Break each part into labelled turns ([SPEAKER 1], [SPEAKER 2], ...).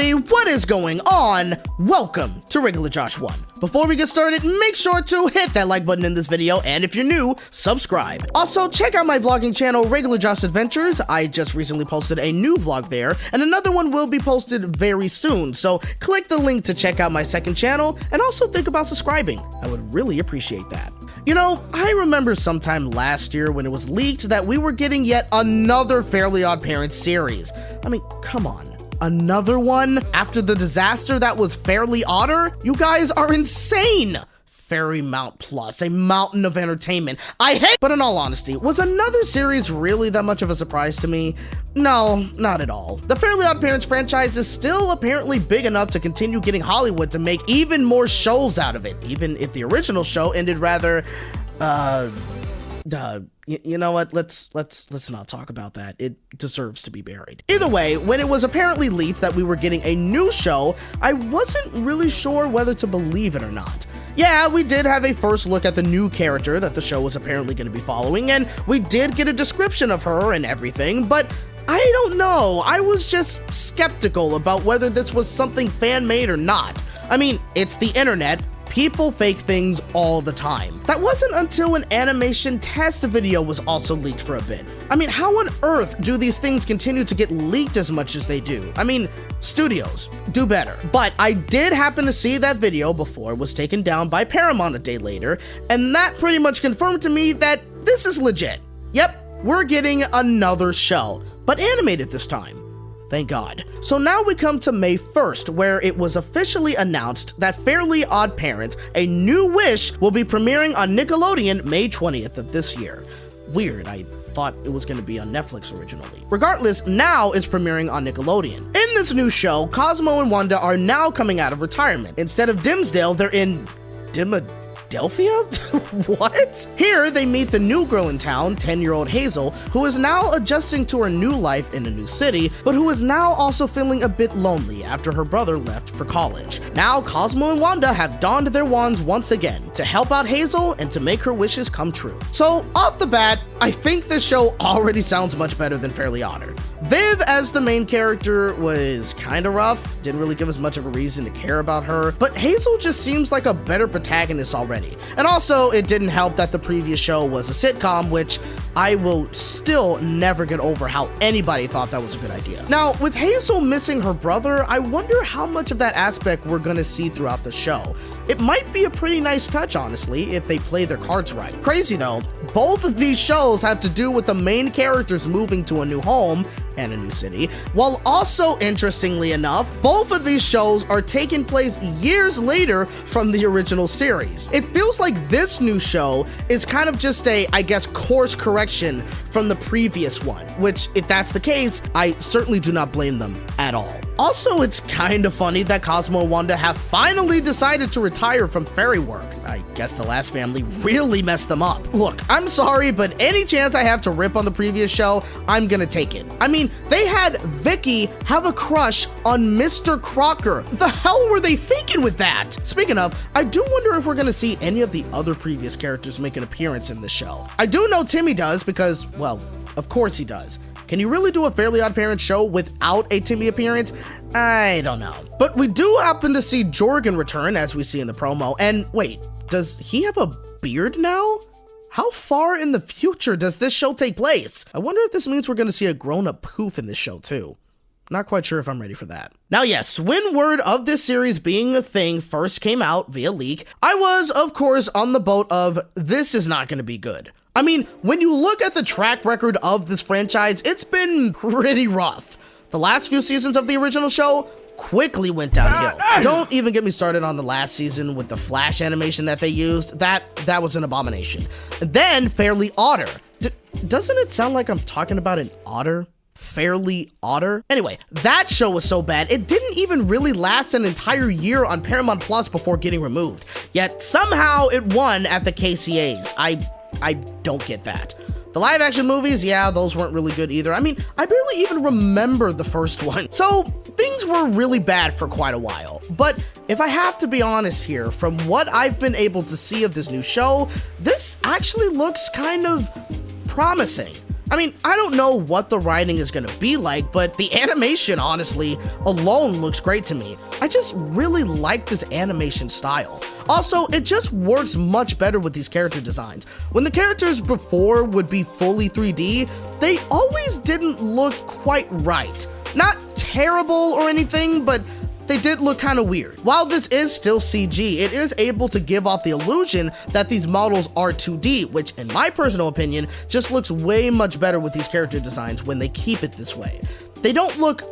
[SPEAKER 1] everybody, what is going on? Welcome to Regular Josh 1. Before we get started, make sure to hit that like button in this video, and if you're new, subscribe. Also, check out my vlogging channel, Regular Josh Adventures. I just recently posted a new vlog there, and another one will be posted very soon, so click the link to check out my second channel, and also think about subscribing. I would really appreciate that. You know, I remember sometime last year when it was leaked that we were getting yet another Fairly Oddparents series. I mean, come on. Another one? After the disaster that was Fairly Odder? You guys are insane! Fairy Mount Plus, a mountain of entertainment. I hate— But in all honesty, was another series really that much of a surprise to me? No, not at all. The Fairly Oddparents franchise is still apparently big enough to continue getting Hollywood to make even more shows out of it, even if the original show ended rather, you know what, let's not talk about that. It deserves to be buried. Either way, when it was apparently leaked that we were getting a new show, I wasn't really sure whether to believe it or not. Yeah, we did have a first look at the new character that the show was apparently going to be following, and we did get a description of her and everything, but I don't know, I was just skeptical about whether this was something fan-made or not. I mean, it's the internet. People fake things all the time. That wasn't until an animation test video was also leaked for a bit. I mean, how on earth do these things continue to get leaked as much as they do? I mean, studios, do better. But I did happen to see that video before it was taken down by Paramount a day later, and that pretty much confirmed to me that this is legit. Yep, we're getting another show, but animated this time. Thank God. So now we come to May 1st, where it was officially announced that Fairly Oddparents, A New Wish, will be premiering on Nickelodeon May 20th of this year. Weird, I thought it was going to be on Netflix originally. Regardless, now it's premiering on Nickelodeon. In this new show, Cosmo and Wanda are now coming out of retirement. Instead of Dimsdale, they're in Philadelphia? What? Here, they meet the new girl in town, 10-year-old Hazel, who is now adjusting to her new life in a new city, but who is now also feeling a bit lonely after her brother left for college. Now, Cosmo and Wanda have donned their wands once again to help out Hazel and to make her wishes come true. So, off the bat, I think this show already sounds much better than Fairly Odder. Viv as the main character was kinda rough, didn't really give us much of a reason to care about her, but Hazel just seems like a better protagonist already. And also, it didn't help that the previous show was a sitcom, which I will still never get over how anybody thought that was a good idea. Now, with Hazel missing her brother, I wonder how much of that aspect we're gonna see throughout the show. It might be a pretty nice touch, honestly, if they play their cards right. Crazy though, both of these shows have to do with the main characters moving to a new home and a new city, while also, interestingly enough, both of these shows are taking place years later from the original series. It feels like this new show is kind of just a, I guess, course correction from the previous one, which, if that's the case, I certainly do not blame them at all. Also, it's kind of funny that Cosmo and Wanda have finally decided to retire from fairy work. I guess the last family really messed them up. Look, I'm sorry, but any chance I have to rip on the previous show, I'm gonna take it. I mean, they had Vicky have a crush on Mr. Crocker. The hell were they thinking with that? Speaking of, I do wonder if we're gonna see any of the other previous characters make an appearance in this show. I do know Timmy does because, well, of course he does. Can you really do a Fairly Oddparents show without a Timmy appearance? I don't know. But we do happen to see Jorgen return, as we see in the promo, and wait, does he have a beard now? How far in the future does this show take place? I wonder if this means we're gonna see a grown-up Poof in this show too. Not quite sure if I'm ready for that. Now yes, when word of this series being a thing first came out via leak, I was, of course, on the boat of, this is not gonna be good. I mean, when you look at the track record of this franchise, it's been pretty rough. The last few seasons of the original show quickly went downhill. Don't even get me started on the last season with the Flash animation that they used. That was an abomination. And then Fairly Odder. Doesn't it sound like I'm talking about an otter? Fairly Odder? Anyway, that show was so bad, it didn't even really last an entire year on Paramount Plus before getting removed. Yet somehow it won at the KCAs. I don't get that. The live action movies, yeah, those weren't really good either. I mean, I barely even remember the first one. So things were really bad for quite a while. But if I have to be honest here, from what I've been able to see of this new show, this actually looks kind of promising. I mean, I don't know what the writing is gonna be like, but the animation, honestly, alone looks great to me. I just really like this animation style. Also, it just works much better with these character designs. When the characters before would be fully 3D, they always didn't look quite right. Not terrible or anything, but they did look kind of weird. While this is still CG, it is able to give off the illusion that these models are 2D, which in my personal opinion, just looks way much better with these character designs when they keep it this way. They don't look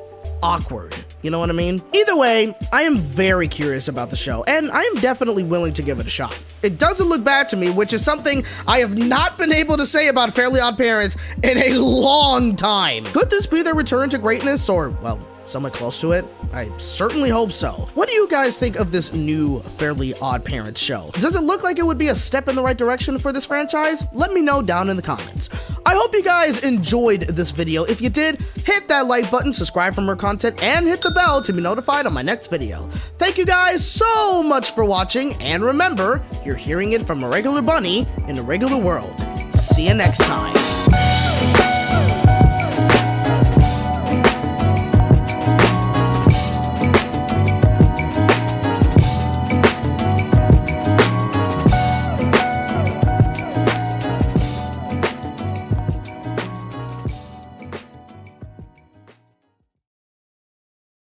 [SPEAKER 1] awkward, you know what I mean? Either way, I am very curious about the show, and I am definitely willing to give it a shot. It doesn't look bad to me, which is something I have not been able to say about Fairly Oddparents in a long time. Could this be their return to greatness, or, well, somewhat close to it? I certainly hope so. What do you guys think of this new Fairly Oddparents show? Does it look like it would be a step in the right direction for this franchise? Let me know down in the comments. I hope you guys enjoyed this video. If you did, hit that like button, subscribe for more content, and hit the bell to be notified on my next video. Thank you guys so much for watching, and remember, you're hearing it from a regular bunny in a regular world. See you next time.